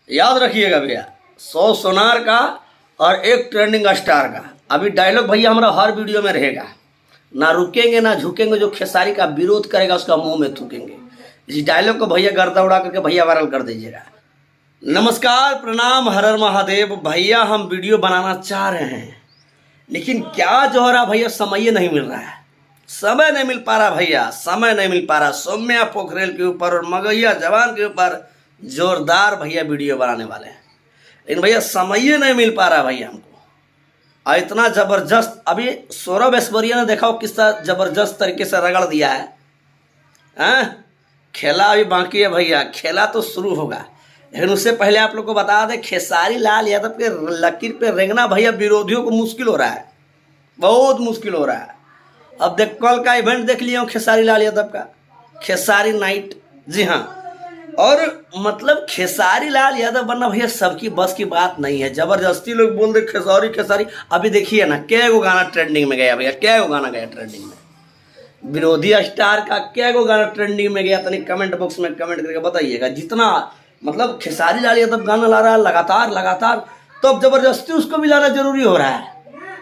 याद रखिएगा भैया, 100 सोनार का और एक ट्रेंडिंग स्टार का। अभी डायलॉग भैया हमारा हर वीडियो में रहेगा, ना रुकेंगे ना झुकेंगे। जो खेसारी का विरोध करेगा उसका मुंह में थूकेंगे। इस डायलॉग को भैया गर्दा उड़ा करके भैया वायरल कर दीजिएगा। नमस्कार, प्रणाम, हर हर महादेव। भैया हम वीडियो बनाना चाह रहे हैं, लेकिन क्या जो हो रहा भैया, समय नहीं मिल रहा है। समय नहीं मिल पा रहा भैया, समय नहीं मिल पा रहा। सौम्या पोखरेल के ऊपर और मगहिया जवान के ऊपर जोरदार भैया वीडियो बनाने वाले हैं, लेकिन भैया समय नहीं मिल पा रहा भैया हमको। और इतना जबरदस्त अभी सौरभ ऐश्वर्या ने देखा किस तरह जबरदस्त तरीके से रगड़ दिया है। खेला अभी बाकी है भैया, खेला तो शुरू होगा, लेकिन उससे पहले आप लोग को बता दें, खेसारी लाल यादव के लकीर पे रेंगना भैया विरोधियों को मुश्किल हो रहा है, बहुत मुश्किल हो रहा है। अब देख, कल का इवेंट देख लिया हूँ खेसारी लाल यादव का, खेसारी नाइट। जी हाँ, और मतलब खेसारी लाल यादव बनना भैया सबकी बस की बात नहीं है। जबरदस्ती लोग बोल दे खेसारी खेसारी। अभी देखिए ना, क्या गो गाना ट्रेंडिंग में गया भैया, क्या गो गाना गया ट्रेंडिंग में। विरोधी स्टार का क्या गो गाना ट्रेंडिंग में गया, तनिक कमेंट बॉक्स में कमेंट करके बताइएगा। जितना मतलब खेसारी लाल यादव गाना ला रहा है लगातार, तो अब जबरदस्ती उसको भी लाना जरूरी हो रहा है।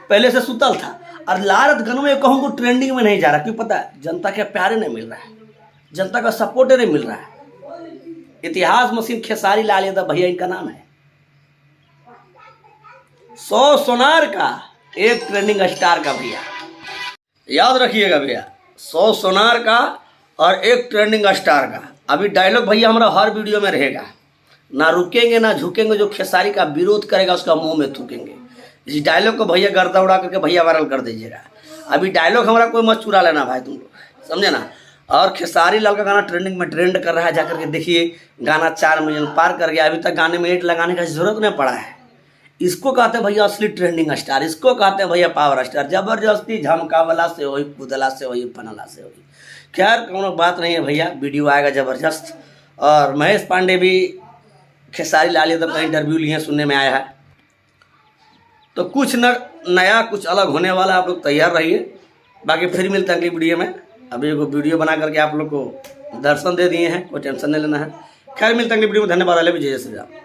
पहले से सुतल था और लारत गानों में कहूँ को ट्रेंडिंग में नहीं जा रहा। क्यों पता है? जनता के प्यारे नहीं मिल रहा है, जनता का सपोर्ट नहीं मिल रहा है। इतिहास मशीन खेसारी लाल यादव भैया इनका नाम है। 100 सोनार का एक ट्रेंडिंग स्टार का भैया, याद रखिएगा भैया, 100 सोनार का और एक ट्रेंडिंग स्टार का। अभी डायलॉग भैया हमारा हर वीडियो में रहेगा, ना रुकेंगे ना झुकेंगे। जो खेसारी का विरोध करेगा उसका मुंह में थूकेंगे। इस डायलॉग को भैया गर्दा उड़ा करके भैया वायरल कर दीजिएगा। अभी डायलॉग हमारा कोई मत चुरा लेना भाई, तुम लोग समझे ना। और खेसारी लाल का गाना ट्रेंडिंग में ट्रेंड कर रहा है, जाकर के देखिए, गाना 4 मिलियन पार कर गया। अभी तक गाने में एड लगाने का जरूरत नहीं पड़ा है। इसको कहते हैं भैया असली ट्रेंडिंग स्टार, इसको कहते हैं भैया पावर स्टार। जबरदस्ती झमकावला से होई, कूदला से होई, पनला से होई। खैर कोनो बात नहीं है भैया, वीडियो आएगा जबरदस्त। और महेश पांडे भी खेसारी लाल यादव का इंटरव्यू लिए सुनने में आया है, तो कुछ नया कुछ अलग होने वाला, आप लोग तैयार रहिए। बाकी फिर मिलते हैं अगली वीडियो में। अभी एगो वीडियो बना करके आप लोग को दर्शन दे दिए हैं, कोई टेंशन नहीं लेना है। खैर मिलते हैं अगली वीडियो में। धन्यवाद। जय श्री राम।